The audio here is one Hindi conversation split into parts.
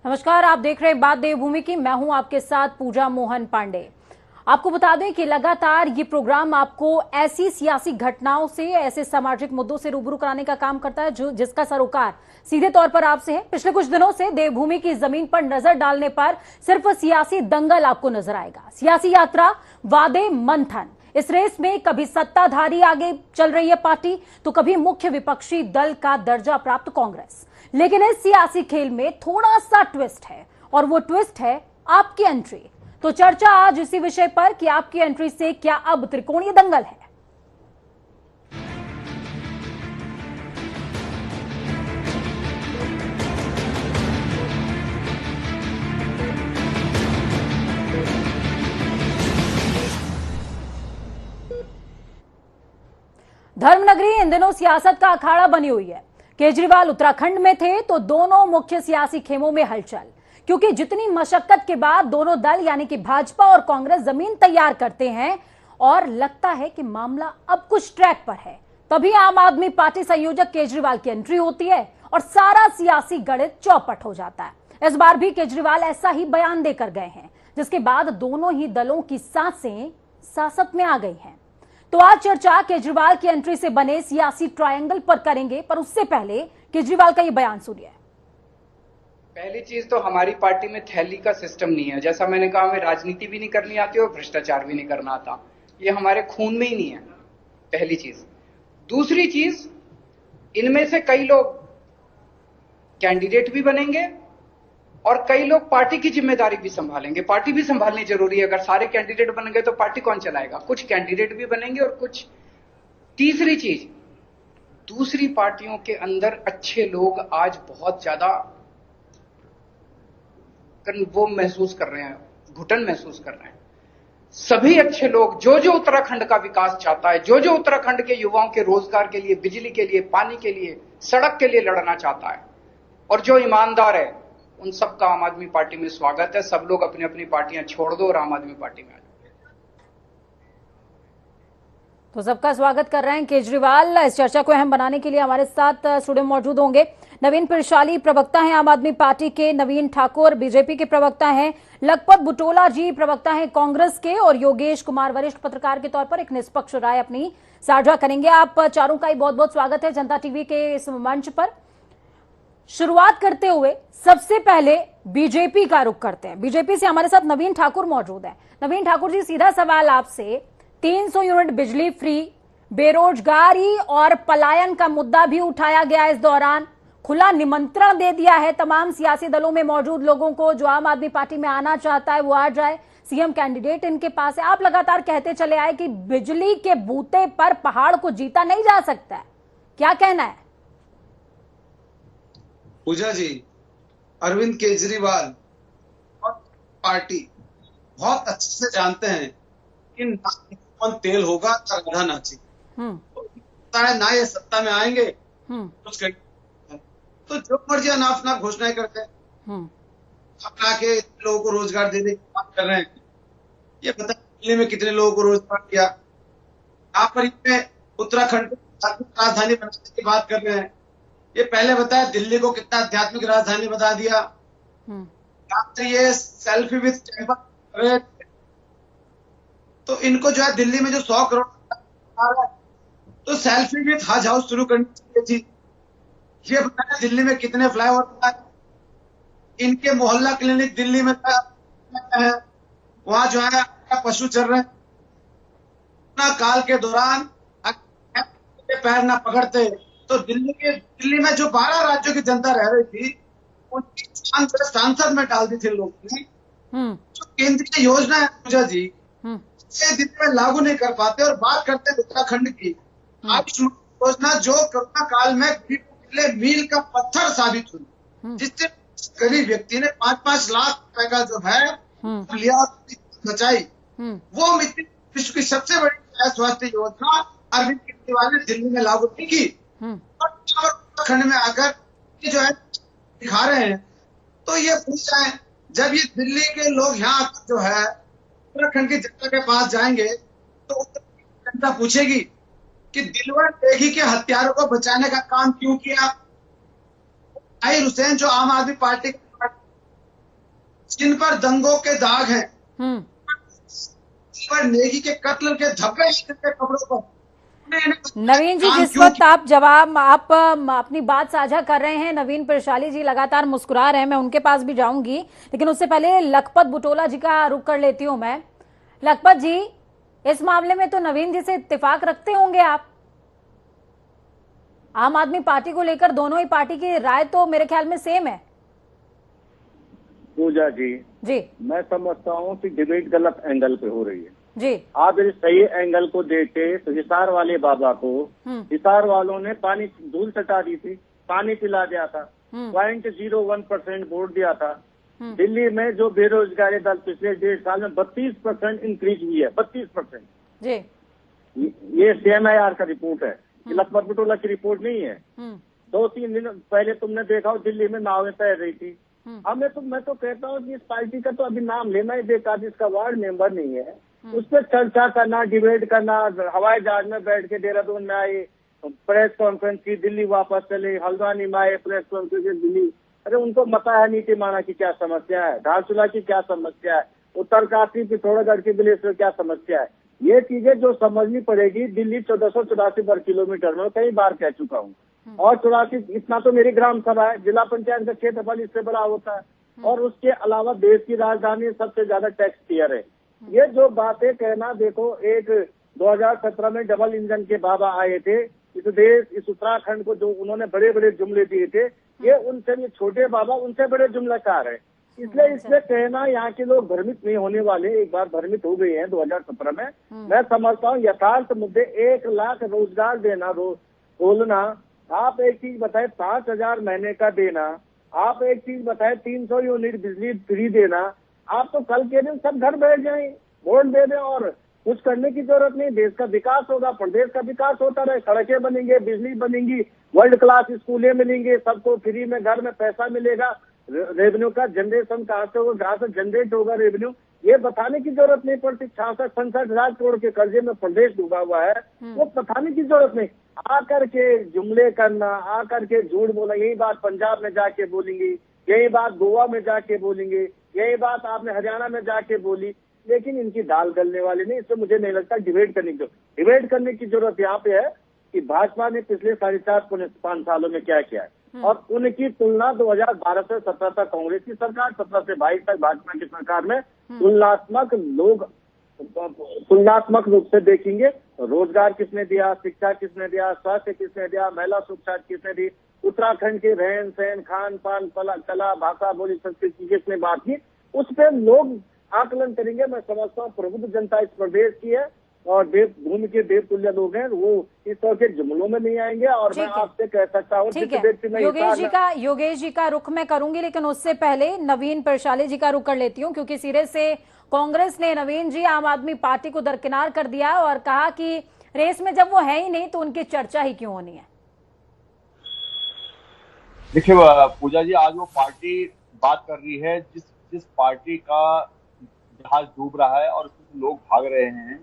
नमस्कार, आप देख रहे हैं बात देवभूमि की। मैं हूं आपके साथ पूजा मोहन पांडे। आपको बता दें कि लगातार ये प्रोग्राम आपको ऐसी सियासी घटनाओं से, ऐसे सामाजिक मुद्दों से रूबरू कराने का काम करता है जिसका सरोकार सीधे तौर पर आपसे है। पिछले कुछ दिनों से देवभूमि की जमीन पर नजर डालने पर सिर्फ सियासी दंगल आपको नजर आएगा। सियासी यात्रा, वादे, मंथन। इस रेस में कभी सत्ताधारी आगे चल रही है पार्टी, तो कभी मुख्य विपक्षी दल का दर्जा प्राप्त कांग्रेस। लेकिन इस सियासी खेल में थोड़ा सा ट्विस्ट है, और वो ट्विस्ट है आपकी एंट्री। तो चर्चा आज इसी विषय पर कि आपकी एंट्री से क्या अब त्रिकोणीय दंगल है। धर्मनगरी इन दिनों सियासत का अखाड़ा बनी हुई है। केजरीवाल उत्तराखंड में थे तो दोनों मुख्य सियासी खेमों में हलचल, क्योंकि जितनी मशक्कत के बाद दोनों दल यानी कि भाजपा और कांग्रेस जमीन तैयार करते हैं और लगता है कि मामला अब कुछ ट्रैक पर है, तभी आम आदमी पार्टी संयोजक केजरीवाल की एंट्री होती है और सारा सियासी गणित चौपट हो जाता है। इस बार भी केजरीवाल ऐसा ही बयान देकर गए हैं, जिसके बाद दोनों ही दलों की सांसें सासत में आ गई हैं। तो आज चर्चा केजरीवाल की एंट्री से बने सियासी ट्रायंगल पर करेंगे, पर उससे पहले केजरीवाल का ये बयान सुनिए। पहली चीज तो हमारी पार्टी में थैली का सिस्टम नहीं है। जैसा मैंने कहा, हमें राजनीति भी नहीं करनी आती और भ्रष्टाचार भी नहीं करना आता। ये हमारे खून में ही नहीं है, पहली चीज। दूसरी चीज, इनमें से कई लोग कैंडिडेट भी बनेंगे और कई लोग पार्टी की जिम्मेदारी भी संभालेंगे। पार्टी भी संभालनी जरूरी है। अगर सारे कैंडिडेट बन गए तो पार्टी कौन चलाएगा? कुछ कैंडिडेट भी बनेंगे और कुछ। तीसरी चीज, दूसरी पार्टियों के अंदर अच्छे लोग आज बहुत ज्यादा वो महसूस कर रहे हैं, घुटन महसूस कर रहे हैं। सभी अच्छे लोग, जो उत्तराखंड का विकास चाहता है, जो उत्तराखंड के युवाओं के रोजगार के लिए, बिजली के लिए, पानी के लिए, सड़क के लिए लड़ना चाहता है, और जो ईमानदार है, उन सबका आम आदमी पार्टी में स्वागत है। सब लोग अपनी अपनी पार्टियां छोड़ दो और आम आदमी पार्टी में आ जाओ। तो सबका स्वागत कर रहे हैं केजरीवाल। इस चर्चा को अहम बनाने के लिए हमारे साथ स्टूडियो में मौजूद होंगे नवीन पिरशाली, प्रवक्ता हैं आम आदमी पार्टी के, नवीन ठाकुर बीजेपी के प्रवक्ता हैं, लखपत बुटोला जी प्रवक्ता हैं कांग्रेस के, और योगेश कुमार वरिष्ठ पत्रकार के तौर पर एक निष्पक्ष राय अपनी साझा करेंगे। आप चारों का ही बहुत बहुत स्वागत है जनता टीवी के इस मंच पर। शुरुआत करते हुए सबसे पहले बीजेपी का रुख करते हैं। बीजेपी से हमारे साथ नवीन ठाकुर मौजूद है। नवीन ठाकुर जी, सीधा सवाल आपसे। 300 यूनिट बिजली फ्री, बेरोजगारी और पलायन का मुद्दा भी उठाया गया। इस दौरान खुला निमंत्रण दे दिया है तमाम सियासी दलों में मौजूद लोगों को, जो आम आदमी पार्टी में आना चाहता है वो आ जाए। सीएम कैंडिडेट इनके पास है। आप लगातार कहते चले आए कि बिजली के बूते पर पहाड़ को जीता नहीं जा सकता है, क्या कहना है? पूजा जी, अरविंद केजरीवाल और पार्टी बहुत अच्छे से जानते हैं कि कौन तेल होगा ना राधा नाची। ना ये सत्ता में आएंगे कुछ तो जो मर्जी अनाप घोषणाएं करते हैं, अपना के लोगों को रोजगार देने की बात कर रहे हैं। ये पता दिल्ली में कितने लोगों को रोजगार दिया, यहाँ पर उत्तराखंड को राजधानी बनाने की बात कर रहे हैं। ये पहले बताया दिल्ली को कितना आध्यात्मिक राजधानी बता दिया। ये सेल्फी विद टेम्पल, तो इनको जो है दिल्ली में जो 100 करोड़ तो सेल्फी विद हज हाउस शुरू करनी चाहिए थी। ये बताया दिल्ली में कितने फ्लाईओवर बनाए। इनके मोहल्ला क्लिनिक दिल्ली में है, वहां जो है पशु चल रहे हैं। काल के दौरान पैर ना पकड़ते तो दिल्ली में जो 12 राज्यों की जनता रह रही थी, उनकी सांसद में डाल दी थी लोगों ने। जो केंद्रीय योजना है पूजा जी, से दिल्ली में लागू नहीं कर पाते। और बात करते हैं उत्तराखंड की आयुष्मान योजना, जो कोरोना काल में मील का पत्थर साबित हुई, जिससे गरीब व्यक्ति ने 5-5 लाख रुपए का जो है लिया, बचाई। वो विश्व की सबसे बड़ी स्वास्थ्य योजना अरविंद केजरीवाल ने दिल्ली में लागू नहीं की। और उत्तराखंड में आकर जो है दिखा रहे हैं। तो ये पूछ रहे हैं, जब ये दिल्ली के लोग यहाँ आकर जो है उत्तराखंड की जनता के पास जाएंगे तो जनता पूछेगी कि दिलवर नेगी के हत्यारों को बचाने का काम क्यों किया। ताहिर हुसैन जो आम आदमी पार्टी जिन पर दंगों के दाग हैं, पर नेगी के कत्ल के धब्बे के कपड़ों पर नवीन जी, जिस वक्त आप अपनी बात साझा कर रहे हैं, नवीन पिरशाली जी लगातार मुस्कुरा रहे हैं, मैं उनके पास भी जाऊंगी, लेकिन उससे पहले लखपत बुटोला जी का रुख कर लेती हूं मैं। लखपत जी, इस मामले में तो नवीन जी से इत्तेफाक रखते होंगे आप। आम आदमी पार्टी को लेकर दोनों ही पार्टी की राय तो मेरे ख्याल में सेम है। पूजा जी, मैं समझता हूँ कि डिबेट गलत एंगल पे हो रही है जी। आप यदि सही एंगल को देखे तो हिसार वाले बाबा को हिसार वालों ने पानी धूल सटा दी थी, पानी पिला दिया था, 0.01% वोट दिया था। दिल्ली में जो बेरोजगारी दर पिछले 1.5 साल में 32% इंक्रीज हुई है, 32% जी। ये CMIR का रिपोर्ट है, लखपत बुटोला की रिपोर्ट नहीं है। 2-3 दिन पहले तुमने देखा हो दिल्ली में नावें तैर रही थी। मैं तो कहता हूँ कि इस पार्टी का तो अभी नाम लेना ही बेकार, जिसका वार्ड मेंबर नहीं है उस पर चर्चा करना, डिबेट करना, हवाई जहाज में बैठ के देहरादून में आए, प्रेस कॉन्फ्रेंस की, दिल्ली वापस चले, हल्द्वानी में आए, प्रेस कॉन्फ्रेंस की दिल्ली। अरे उनको पता है नीति माना की क्या समस्या है, धारचूला की क्या समस्या है, उत्तरकाशी, पिथौरागढ़ की बिलेश्वर क्या समस्या है। ये चीजें जो समझनी पड़ेगी। दिल्ली 1484 वर्ग किलोमीटर में कई बार कह चुका हूँ, और 84 इतना तो मेरी ग्राम सभा है, जिला पंचायत का क्षेत्रफल इससे बड़ा होता है, और उसके अलावा देश की राजधानी सबसे ज्यादा टैक्स पेयर है। ये जो बातें कहना, देखो एक 2017 में डबल इंजन के बाबा आए थे इस उत्तराखंड को, जो उन्होंने बड़े बड़े जुमले दिए थे, ये उनसे भी छोटे बाबा उनसे बड़े जुमलाकार है। इसलिए कहना यहाँ के लोग भ्रमित नहीं होने वाले, एक बार भ्रमित हो गए हैं 2017 में। मैं समझता हूँ यथार्थ मुद्दे 1 लाख रोजगार देना, बोलना। आप एक चीज बताए 5,000 महीने का देना, आप एक चीज बताए 300 यूनिट बिजली फ्री देना। आप तो कल के दिन सब घर बैठ जाएं, वोट दे दें और कुछ करने की जरूरत नहीं। देश का विकास होगा, प्रदेश का विकास होता रहे, सड़कें बनेंगे, बिजली बनेंगी, वर्ल्ड क्लास स्कूलें मिलेंगे, सबको फ्री में घर में पैसा मिलेगा। रेवेन्यू का जनरेशन कहाँ से होगा, कहाँ से जनरेट होगा रेवेन्यू, ये बताने की जरूरत नहीं पड़ती। 66-67 करोड़ के कर्जे में प्रदेश डूबा हुआ है, वो बताने की जरूरत नहीं। आकर के जुमले करना, आकर के झूठ बोला, यही बात पंजाब में जाके बोलेंगी, यही बात गोवा में जाके बोलेंगे, यही बात आपने हरियाणा में जाके बोली, लेकिन इनकी दाल गलने वाली नहीं। इससे मुझे नहीं लगता डिबेट करने की जरूरत यहाँ पे है कि भाजपा ने पिछले 4.5 सालों में क्या किया है, और उनकी तुलना 2012 से 17 तक कांग्रेस की सरकार, 17 से 22 तक भाजपा की सरकार में तुलनात्मक रूप से देखेंगे। रोजगार किसने दिया, शिक्षा किसने दिया, स्वास्थ्य किसने दिया, महिला सुरक्षा किसने दी, उत्तराखंड के रहन सहन, खान पान, कला, भाषा, बोली, संस्कृति की किसने बात की, उस पर लोग आकलन करेंगे। मैं समझता हूँ प्रबुद्ध जनता इस प्रदेश की है, और भूमि के देवतुल्य लोग हैं, वो इस तरह के जुमलों में नहीं आएंगे। और मैं आपसे कह सकता हूँ, योगेश जी का रुख मैं करूंगी, लेकिन उससे पहले नवीन पिरशाली जी का रुख कर लेती हूँ, क्योंकि सिरे से कांग्रेस ने नवीन जी आम आदमी पार्टी को दरकिनार कर दिया और कहा कि रेस में जब वो है ही नहीं तो उनकी चर्चा ही क्यों होनी है। देखिए पूजा जी, आज वो पार्टी बात कर रही है जिस पार्टी का जहाज डूब रहा है और उसमें लोग भाग रहे हैं।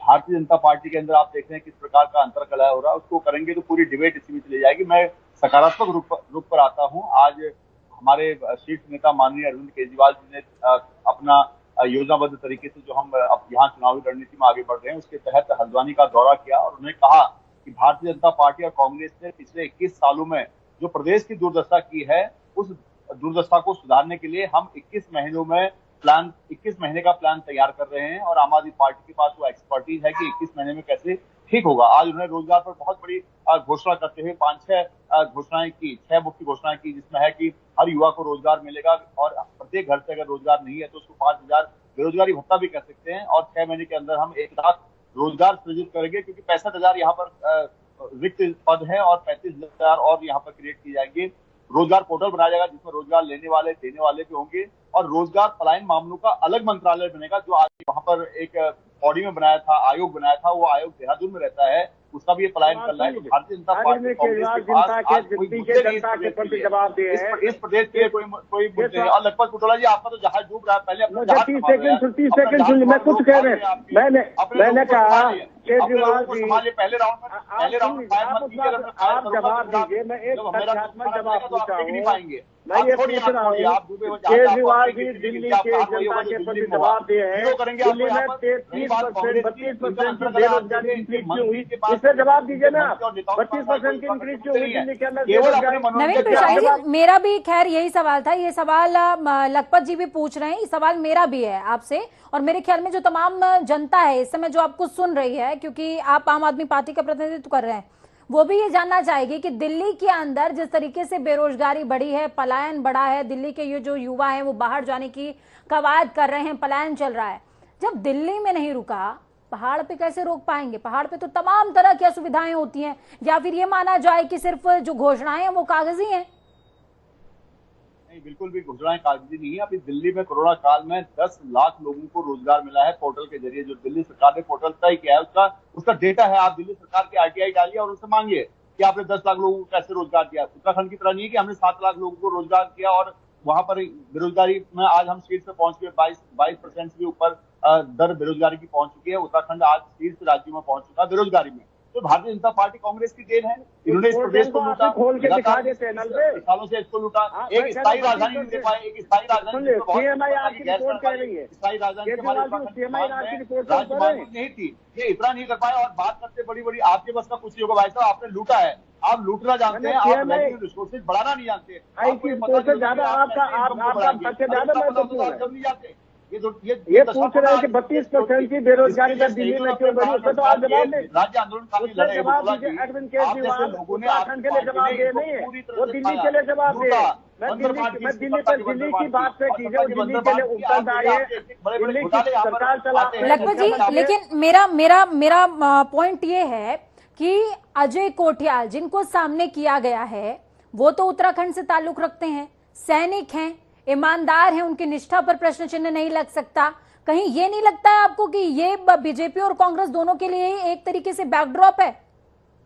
भारतीय जनता पार्टी के अंदर आप देख रहे हैं किस प्रकार का अंतरकलह हो रहा है। उसको करेंगे तो पूरी डिबेट इसी में चली जाएगी। मैं सकारात्मक रुख पर आता हूं। आज हमारे शीर्ष नेता माननीय अरविंद केजरीवाल जी ने अपना योजनाबद्ध तरीके से जो हम अब यहाँ चुनावी रणनीति में आगे बढ़ रहे हैं, उसके तहत हल्द्वानी का दौरा किया और उन्होंने कहा कि भारतीय जनता पार्टी और कांग्रेस ने पिछले 21 सालों में जो प्रदेश की दुर्दशा की है, उस दुर्दशा को सुधारने के लिए हम 21 महीने का प्लान तैयार कर रहे हैं, और आम आदमी पार्टी के पास वो एक्सपर्टीज है कि 21 महीने में कैसे ठीक होगा। आज उन्होंने रोजगार पर बहुत बड़ी घोषणा करते हुए 5-6 घोषणाएं की, 6 मुख्य घोषणाएं की, जिसमें है कि हर युवा को रोजगार मिलेगा, और प्रत्येक घर से अगर रोजगार नहीं है तो उसको 5,000 बेरोजगारी भत्ता भी कह सकते हैं, और 6 महीने के अंदर हम 1 लाख रोजगार सृजित करेंगे, क्योंकि 65,000 यहाँ पर रिक्त पद है और 35,000 और यहाँ पर क्रिएट की जाएंगे। रोजगार पोर्टल बनाया जाएगा जिसमें रोजगार लेने वाले देने वाले भी होंगे, और रोजगार पलायन मामलों का अलग मंत्रालय बनेगा, जो आज वहां पर एक बॉडी में बनाया था, आयोग बनाया था, वो आयोग देहरादून में रहता है, उसका भी ये पलायन करना है। तो भारतीय जनता पार्टी कांग्रेस के पास आज कोई मुद्दे नहीं इस प्रदेश के कोई मुद्दे नहीं। और लखपत बुटोला जी, आपका तो जहाज डूब रहा है, पहले अपना जहाज 30 सेकंड मैं कुछ कह रहे हैं। मैंने कहा केजरीवाल जी, पहले राउंड में आप जवाब दीजिए, मैं एक तथ्यात्मक जवाब पूछा हूँ। मैं ये पूछ रहा हूँ, केजरीवाल जी दिल्ली के जनता के प्रति जवाब दे हैं, दिल्ली में 32% की बेरोजगारी इंक्रीज क्यों हुई, इससे जवाब दीजिए ना आप। 32% की इंक्रीज क्यों हुई दिल्ली के अंदर बेरोजगारी? नवीन पिरशाली जी, मेरा भी खैर यही सवाल था, ये सवाल लखपत जी भी पूछ रहे हैं, ये सवाल मेरा भी है आपसे, और मेरे ख्याल में जो तमाम जनता है इस समय जो आपको सुन रही है, क्योंकि आप आम आदमी पार्टी का प्रतिनिधित्व कर रहे हैं, वो भी ये जानना चाहेगी कि दिल्ली के अंदर जिस तरीके से बेरोजगारी बढ़ी है, पलायन बढ़ा है, दिल्ली के ये जो युवा हैं वो बाहर जाने की कवायद कर रहे हैं, पलायन चल रहा है, जब दिल्ली में नहीं रुका, पहाड़ पे कैसे रोक पाएंगे? पहाड़ पे तो तमाम तरह की असुविधाएं होती हैं, या फिर ये माना जाए कि सिर्फ जो घोषणाएं हैं वो कागजी हैं? नहीं, बिल्कुल भी घोषणाएं कागजी नहीं है। अभी दिल्ली में कोरोना काल में 10 लाख लोगों को रोजगार मिला है पोर्टल के जरिए, जो दिल्ली सरकार ने पोर्टल तय किया है उसका डेटा है। आप दिल्ली सरकार की आरटीआई डालिए और उनसे मांगिए कि आपने 10 लाख लोगों को कैसे रोजगार दिया। उत्तराखंड की तरह नहीं है कि हमने 7 लाख लोगों को रोजगार किया और वहां पर बेरोजगारी में आज हम शीर्ष पे पहुंच गए, 22% से ऊपर दर बेरोजगारी की पहुंच चुकी है। उत्तराखंड आज शीर्ष राज्यों में पहुंच चुका है बेरोजगारी में। तो भारतीय जनता पार्टी कांग्रेस की देन है, इन्होंने इस प्रदेश को लूटा, खोल के दिखा देते हैं नल पे, सालों से इसको लूटा। एक स्थायी राजधानी नहीं दे पाए, एक स्थायी राजधानी सीएमआई आपकी रिपोर्ट कह रही है, स्थायी राजधानी राजधानी नहीं थी, ये इतना नहीं कर पाए। और बात करते बड़ी बड़ी आपके बस का कुछ नहीं होगा भाई साहब, आपने लूटा है, आप लूटना जानते हैं, आप रिसोर्सेज बढ़ाना नहीं जानते। जब नहीं जाते ये पूछ रहे हैं कि 32% की बेरोजगारी दर दिल्ली में क्यों बढ़ी, उसका तो आप जवाब दें। राज्य आंदोलन उसका जवाब दीजिए। अरविंद केजरीवाल उत्तराखंड के लिए जवाब दे नहीं है, वो दिल्ली के लिए जवाब दे। मैं दिल्ली की बात पे कीजिए, दिल्ली के लिए उत्तरदायी है, दिल्ली की सरकार चला। लखपत जी, लेकिन मेरा पॉइंट ये है कि अजय कोठियाल जिनको सामने किया गया है वो तो उत्तराखंड से ताल्लुक रखते हैं, सैनिक हैं, ईमानदार हैं, उनकी निष्ठा पर प्रश्न चिन्ह नहीं लग सकता। कहीं ये नहीं लगता है आपको कि ये बीजेपी और कांग्रेस दोनों के लिए एक तरीके से बैकड्रॉप है?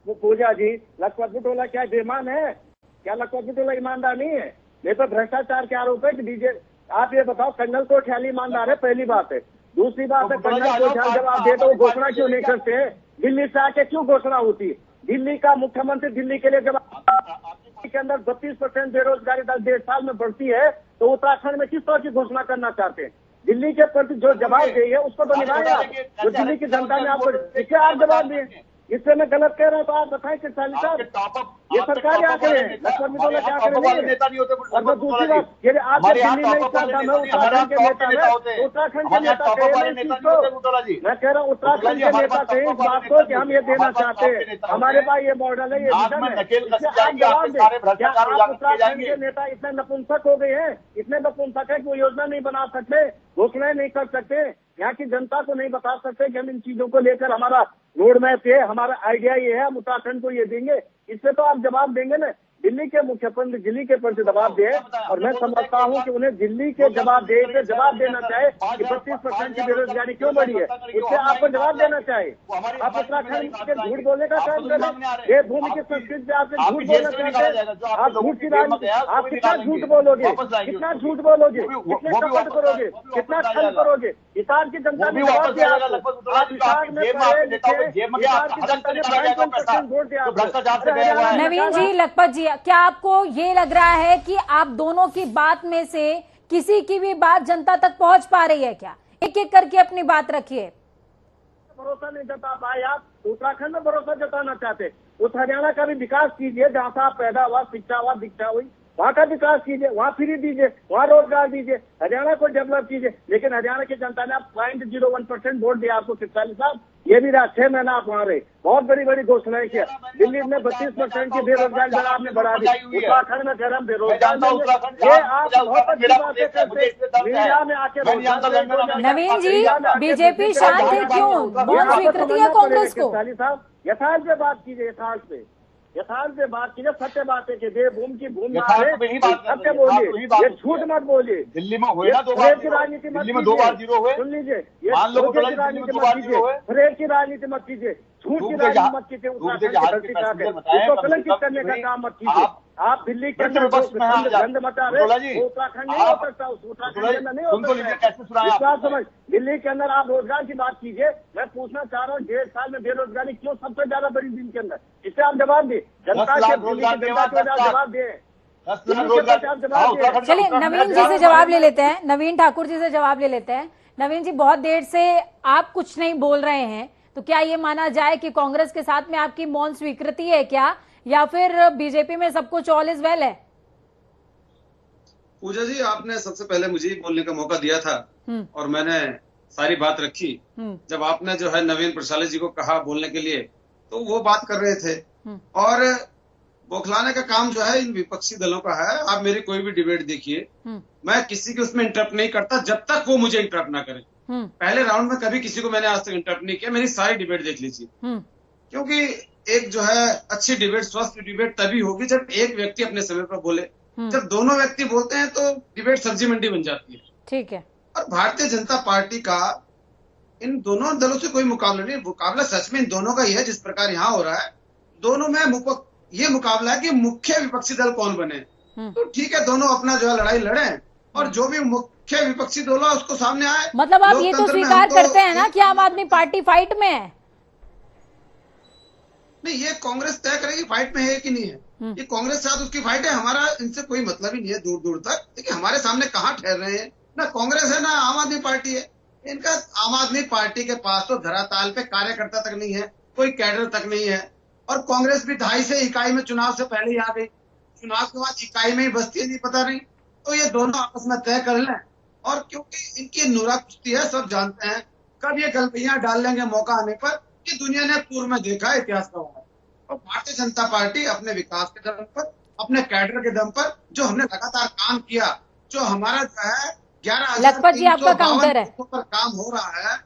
वो पूजा जी, लखपत बिटोला क्या बेईमान है? क्या लखपत बिटोला ईमानदार नहीं है? ये तो भ्रष्टाचार के आरोप है कि डीजे। आप ये बताओ, कर्नल कोठियाल ईमानदार है? पहली बात है। दूसरी बात है, कर्नल कोठियाल जवाब दे तो वो घोषणा क्यों नहीं करते? दिल्ली से आके क्यों घोषणा होती है? दिल्ली का मुख्यमंत्री दिल्ली के लिए जवाब के अंदर 32% बेरोजगारी दर 1.5 साल में बढ़ती है, तो उत्तराखंड में किस तरह की घोषणा करना चाहते हैं? दिल्ली के प्रति जो जवाब दिए उसको तो निभाएं आप, जो दिल्ली की जनता ने आपको देखिए, आप जवाब दिए। इससे मैं गलत कह रहा हूँ तो आप बताएं कि साहब ये सरकारी आंकड़े हैं, लखपत बिटोला क्या आंकड़े नहीं है। और दूसरी बात, यदि आप दिल्ली में इतना काम है, उत्तराखंड के नेता है, उत्तराखंड के नेता कहें, मैं कह रहा हूँ उत्तराखंड के नेता कहें इस बात को कि हम ये देना चाहते हैं, हमारे पास ये मॉडल है, ये विजन है। आप जवाब दें, क्या आप उत्तराखंड के नेता इतने नपुंसक हो गए हैं, इतने नपुंसक है कि वो योजना नहीं बना सकते, घोषणाएं नहीं कर सकते, यहाँ की जनता को नहीं बता सकते कि हम इन चीजों को लेकर हमारा रोड मैप है, हमारा आइडिया ये है, हम उत्तराखंड को ये देंगे। इससे तो आप जवाब देंगे ना। दिल्ली के मुख्यमंत्री दिल्ली के प्रति जवाब दे, और मैं समझता हूँ कि उन्हें दिल्ली के जवाब देना चाहे कि 32% की बेरोजगारी क्यों बढ़ी है, उससे आपको जवाब देना चाहिए। आप उत्तराखंड के झूठ बोलने का काम कर रहे हैं, ये भूमि की संस्कृति से आपसे झूठ बोलना चाहते हैं, आप झूठ की राजनीति, आप कितना झूठ बोलोगे, कितना झूठ बोलोगे, कितने कपट करोगे, कितना छल करोगे? हिसार की जनता ने जवाब दिया आपको, आप हिसार में पढ़े लिखे, हिसार की जनता ने 52% वोट दिया। नवीन जी, लखपत जी, क्या आपको ये लग रहा है कि आप दोनों की बात में से किसी की भी बात जनता तक पहुंच पा रही है क्या? एक एक करके अपनी बात रखिए। भरोसा नहीं जता पाए आप, उत्तराखंड में भरोसा जताना चाहते, उस हरियाणा का भी विकास कीजिए जहां से आप पैदा हुआ, शिक्षा हुआ, दीक्षा हुई, वहाँ का विकास कीजिए, वहाँ फ्री दीजिए, वहाँ रोजगार दीजिए, हरियाणा को डेवलप कीजिए। लेकिन हरियाणा की जनता ने आप 0.01% वोट दिया आपको 43 साल, ये भी रहा 6 महीना आप वहाँ रहे, बहुत बड़ी बड़ी घोषणाएं किया। दिल्ली में 32% की बेरोजगारी दर आपने बढ़ा दी, उत्तराखंड में गर्म बेरोजगार, ये आप बहुत अच्छी बातें करते मीडिया में आके। नवीन जी, बीजेपी शांत है क्यों? बहुत स्वीकृति है कांग्रेस को। साहब यथार्थ पे बात कीजिए, यथार्थ पे बात कीजिए, सत्य बात है कि देवभूमि की भूमि सत्य बोलिए, ये झूठ मत बोलिए। दिल्ली में हुए ना 2 बार, राजनीति मत दिल्ली में 2 बार 0 हुए, सुन लीजिए, ये राजनीति मत कीजिए, फ्रेज की राजनीति मत कीजिए, झूठ की राजनीति मत कीजिए, उसको कलंकित करने का काम मत कीजिए। आप दिल्ली के अंदर गंद मचा रहे, उत्तराखंड नहीं हो सकता, उस उत्तराखंड के अंदर नहीं हो सकता। समझ, दिल्ली के अंदर आप रोजगार की बात कीजिए। मैं पूछना चाह रहा हूँ 1.5 साल में बेरोजगारी क्यों सबसे ज्यादा बड़ी दिल्ली के अंदर, इससे आप जवाब दिए। जनता के जवाब दिए, 10 लाख रोजगार। चलिए नवीन जी से जवाब ले लेते हैं, नवीन ठाकुर जी से जवाब ले लेते हैं। नवीन जी, बहुत देर से आप कुछ नहीं बोल रहे हैं, तो क्या ये माना जाए कि कांग्रेस के साथ में आपकी मौन स्वीकृति है क्या, या फिर बीजेपी में सब कुछ ऑल इज वेल है? पूजा जी, आपने सबसे पहले मुझे ही बोलने का मौका दिया था और मैंने सारी बात रखी। जब आपने जो है नवीन प्रशाली जी को कहा बोलने के लिए, तो वो बात कर रहे थे और बौखलाने का काम जो है इन विपक्षी दलों का है। आप मेरी कोई भी डिबेट देखिए, मैं किसी के उसमें इंटरप्ट नहीं करता जब तक वो मुझे इंटरप्ट ना करे। पहले राउंड में कभी किसी को मैंने आज तक इंटरप्ट नहीं किया। मेरी सारी डिबेट देख लीजिए, क्योंकि एक जो है अच्छी डिबेट, स्वस्थ डिबेट तभी होगी जब एक व्यक्ति अपने समय पर बोले। जब दोनों व्यक्ति बोलते हैं तो डिबेट सब्जी मंडी बन जाती है। ठीक है। और भारतीय जनता पार्टी का इन दोनों दलों से कोई मुकाबला नहीं। मुकाबला सच में इन दोनों का ही है, जिस प्रकार यहाँ हो रहा है। दोनों में ये मुकाबला है कि मुख्य विपक्षी दल कौन बने। तो ठीक है, दोनों अपना जो है लड़ाई लड़े और जो भी मुख्य विपक्षी दल है उसको सामने आए। मतलब आप ये तो स्वीकार करते हैं ना कि आम आदमी पार्टी फाइट में है? नहीं, ये कांग्रेस तय करेगी फाइट में है कि नहीं है। ये कांग्रेस के साथ उसकी फाइट है, हमारा इनसे कोई मतलब ही नहीं है दूर दूर तक। देखिए हमारे सामने कहाँ ठहर रहे हैं, ना कांग्रेस है ना आम आदमी पार्टी है। इनका आम आदमी पार्टी के पास तो धरातल पे कार्यकर्ता तक नहीं है, कोई कैडर तक नहीं है। और कांग्रेस भी 2.5 से इकाई में चुनाव से पहले ही आ गई, चुनाव के बाद इकाई में ही बसती है, नहीं पता नहीं। तो ये दोनों आपस में तय कर लें। और क्योंकि इनकी नुरा कुश्ती है, सब जानते हैं कब ये गलतियां डाल लेंगे मौका आने पर। ये दुनिया ने पूर्व में देखा है, इतिहास का हुआ है। और भारतीय जनता पार्टी अपने विकास के दम पर, अपने कैडर के दम पर, जो हमने लगातार काम किया, जो हमारा जो है 11,352 बूथों पर काम हो रहा है,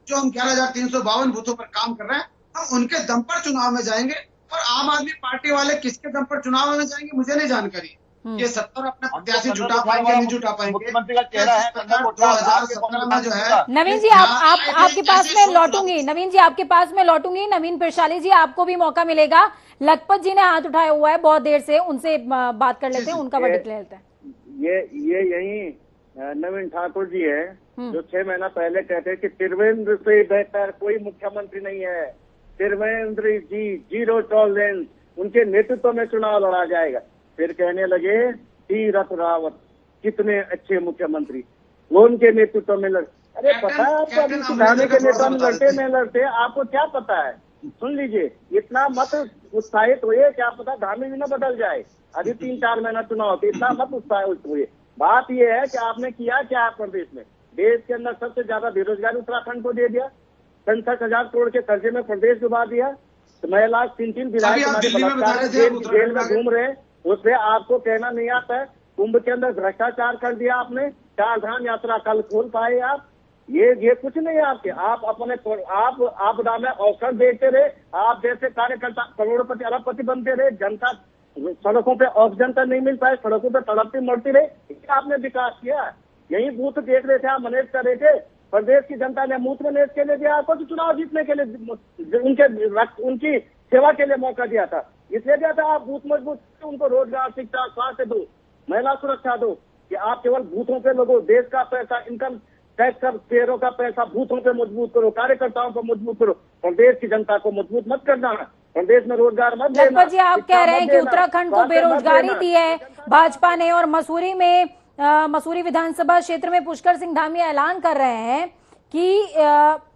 जो हम 11,352 बूथों पर काम कर रहे हैं, हम उनके दम पर चुनाव में जाएंगे। और आम आदमी पार्टी वाले किसके दम पर चुनाव में जाएंगे मुझे नहीं जानकारी। ये 70 अपने प्रत्याशी जुटा पाएंगे नहीं जुटा पाएंगे। मुख्यमंत्री का चेहरा है 2017 में जो है। नवीन जी, आप आपके पास में लौटूंगी। नवीन जी, आपके पास में लौटूंगी। नवीन प्रशाली जी, आपको भी मौका मिलेगा। लखपत जी ने हाथ उठाया हुआ है बहुत देर से, उनसे बात कर लेते हैं, उनका वर्डिक्ट ले लेते हैं। ये यही नवीन ठाकुर जी है जो 6 महीना पहले कहते कि त्रिवेंद्र से बेहतर कोई मुख्यमंत्री नहीं है। त्रिवेंद्र जी 0 टॉलरेंस, उनके नेतृत्व में चुनाव लड़ा जाएगा। फिर कहने लगे तीरथ रावत कितने अच्छे मुख्यमंत्री, वो उनके नेतृत्व में लड़। अरे पता है आपको, अभी सिखाने के नेता में लड़ते नहीं लड़ते, आपको क्या पता है? सुन लीजिए, इतना मत उत्साहित हुए, क्या पता धामी भी न बदल जाए। अभी 3-4 महीना चुनाव होते, इतना मत उत्साहित हुए। बात यह है कि आपने किया क्या है प्रदेश में। देश के अंदर सबसे ज्यादा बेरोजगारी उत्तराखंड को दे दिया, 65,000 करोड़ के कर्जे में प्रदेश डुबा दिया। तो महिला 3 विधायक जेल में घूम रहे, उससे आपको कहना नहीं आता है। कुंभ के अंदर भ्रष्टाचार कर दिया आपने, 4 धाम यात्रा कल खोल पाए आप। ये कुछ नहीं है आपके। आप अपने आप आपदा में अवसर देते रहे, आप जैसे कार्यकर्ता करोड़पति अरबपति बनते रहे, जनता सड़कों पे ऑक्सीजन तक नहीं मिल पाए, सड़कों पे तड़पती मरती रही। आपने विकास किया, यही बूथ देख रहे थे, आप मैनेज कर रहे थे। प्रदेश की जनता ने बूथ मैनेज के लिए दिया आपको, तो चुनाव जीतने के लिए उनकी सेवा के लिए मौका दिया था, इसलिए दिया था। आप बूथ मजबूत, उनको रोजगार, शिक्षा, स्वास्थ्य दो, महिला सुरक्षा दो। कि आप केवल बूथों पे लोगों, देश का पैसा, इनकम टैक्स का, शेयरों का पैसा बूथों पे मजबूत करो, कार्यकर्ताओं को मजबूत करो, प्रदेश की जनता को मजबूत मत करना है। प्रदेश में रोजगार मत देना। लखपत जी, आप कह रहे हैं कि उत्तराखंड को बेरोजगारी दी है भाजपा ने, और मसूरी में मसूरी विधानसभा क्षेत्र में पुष्कर सिंह धामी ऐलान कर रहे हैं कि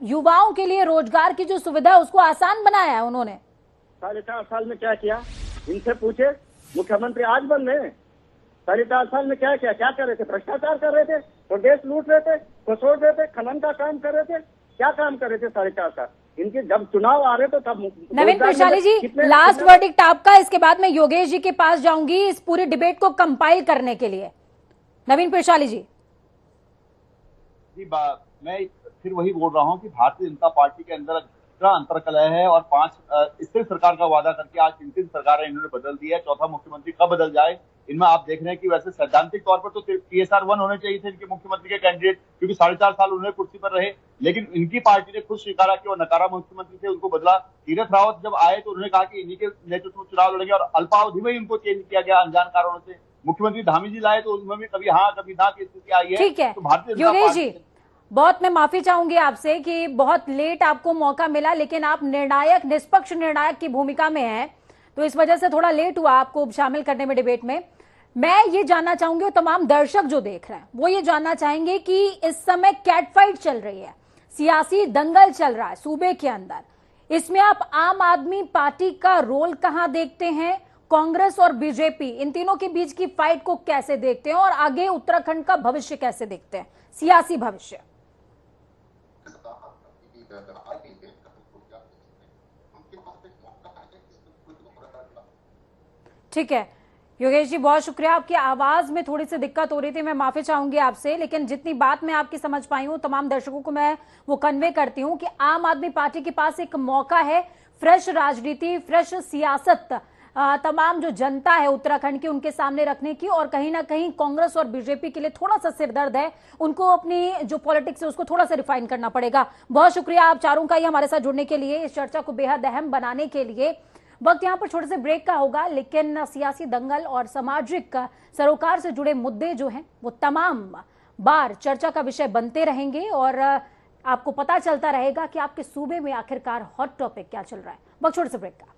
युवाओं के लिए रोजगार की जो सुविधा है उसको आसान बनाया है उन्होंने। 4.5 साल में क्या किया, इनसे पूछे। मुख्यमंत्री आज बन रहे, 4.5 साल में क्या किया? क्या कर रहे थे? भ्रष्टाचार कर रहे थे, प्रदेश लूट रहे थे, खसोड़ रहे थे, खनन का काम कर रहे थे। क्या काम कर रहे थे 4.5 साल? इनके जब चुनाव आ रहे थे तब। नवीन प्रशाली जी, लास्ट वर्डिक्ट आपका, इसके बाद मैं योगेश जी के पास जाऊंगी इस पूरी डिबेट को कंपाइल करने के लिए। नवीन प्रशाली जी। मैं फिर वही बोल रहा हूँ कि भारतीय जनता पार्टी के अंदर इतना अंतरकलह है, और 5 स्थिर सरकार का वादा करके आज 3 सरकारें इन्होंने बदल दी है। चौथा मुख्यमंत्री कब बदल जाए, इनमें आप देख रहे हैं कि वैसे सैद्धांतिक तौर पर तो TSR 1 होने चाहिए थे इनके मुख्यमंत्री के कैंडिडेट, क्योंकि 4.5 साल उन्होंने कुर्सी पर रहे। लेकिन इनकी पार्टी ने खुद स्वीकारा कि वो नकारा मुख्यमंत्री थे, उनको बदला। तीरथ रावत जब आए तो उन्होंने कहा कि इन्हीं के नेतृत्व में चुनाव लड़ेंगे, और अल्पावधि में ही उनको चेंज किया गया अनजान कारणों से। मुख्यमंत्री धामी जी लाए तो उनमें भी कभी हाँ कभी ना की स्थिति आई है। ठीक है, तो योगेश जी, बहुत मैं माफी चाहूंगी आपसे कि बहुत लेट आपको मौका मिला, लेकिन आप निर्णायक, निष्पक्ष निर्णायक की भूमिका में हैं। तो इस वजह से थोड़ा लेट हुआ आपको शामिल करने में डिबेट में। मैं ये जानना चाहूंगी और तमाम दर्शक जो देख रहे हैं वो ये जानना चाहेंगे कि इस समय कैट फाइट चल रही है, सियासी दंगल चल रहा है सूबे के अंदर, इसमें आप आम आदमी पार्टी का रोल कहां देखते हैं, कांग्रेस और बीजेपी इन तीनों के बीच की फाइट को कैसे देखते हैं और आगे उत्तराखंड का भविष्य कैसे देखते हैं, सियासी भविष्य? ठीक है योगेश जी, बहुत शुक्रिया। आपकी आवाज में थोड़ी सी दिक्कत हो रही थी, मैं माफी चाहूंगी आपसे, लेकिन जितनी बात मैं आपकी समझ पाई हूं तमाम दर्शकों को मैं वो कन्वे करती हूं कि आम आदमी पार्टी के पास एक मौका है फ्रेश राजनीति, फ्रेश सियासत तमाम जो जनता है उत्तराखंड की उनके सामने रखने की, और कहीं ना कहीं कांग्रेस और बीजेपी के लिए थोड़ा सा सिरदर्द है, उनको अपनी जो पॉलिटिक्स है उसको थोड़ा सा रिफाइन करना पड़ेगा। बहुत शुक्रिया आप चारों का ही हमारे साथ जुड़ने के लिए, इस चर्चा को बेहद अहम बनाने के लिए। वक्त यहाँ पर छोटे से ब्रेक का होगा, लेकिन सियासी दंगल और सामाजिक सरोकार से जुड़े मुद्दे जो हैं वो तमाम बार चर्चा का विषय बनते रहेंगे और आपको पता चलता रहेगा कि आपके सूबे में आखिरकार हॉट टॉपिक क्या चल रहा है। वक्त छोटे से ब्रेक का।